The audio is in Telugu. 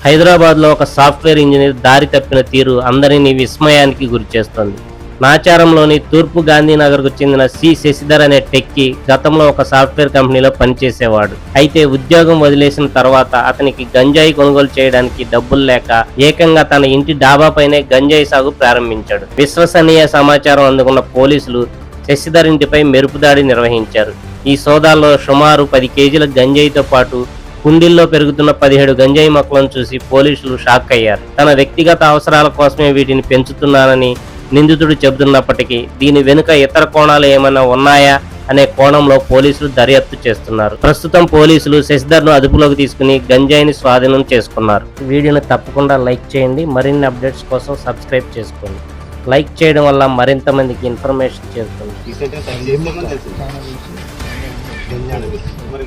హైదరాబాద్లో ఒక సాఫ్ట్వేర్ ఇంజనీర్ దారి తప్పిన తీరు అందరినీ విస్మయానికి గురిచేస్తోంది. నాచారంలోని తూర్పు గాంధీనగర్కు చెందిన సి శశిధర్ అనే టెక్కీ గతంలో ఒక సాఫ్ట్వేర్ కంపెనీలో పనిచేసేవాడు. అయితే ఉద్యోగం వదిలేసిన తర్వాత అతనికి గంజాయి కొనుగోలు చేయడానికి డబ్బులు లేక ఏకంగా తన ఇంటి డాబాపైనే గంజాయి సాగు ప్రారంభించాడు. విశ్వసనీయ సమాచారం అందుకున్న పోలీసులు శశిధర్ ఇంటిపై మెరుపుదాడి నిర్వహించారు. ఈ సోదాల్లో సుమారు 10 కేజీల గంజాయితో పాటు కుండీల్లో పెరుగుతున్న 17 గంజాయి మొక్కలను చూసి పోలీసులు షాక్ అయ్యారు. తన వ్యక్తిగత అవసరాల కోసమే వీటిని పెంచుతున్నానని నిందితుడు చెబుతున్నప్పటికీ దీని వెనుక ఇతర కోణాలు ఏమైనా ఉన్నాయా అనే కోణంలో పోలీసులు దర్యాప్తు చేస్తున్నారు. ప్రస్తుతం పోలీసులు శశిధర్ను అదుపులోకి తీసుకుని గంజాయిని స్వాధీనం చేసుకున్నారు. వీడియోని తప్పకుండా లైక్ చేయండి. మరిన్ని అప్డేట్స్ కోసం సబ్స్క్రైబ్ చేసుకోండి. లైక్ చేయడం వల్ల మరింత మందికి ఇన్ఫర్మేషన్ చేరుతుంది. మరి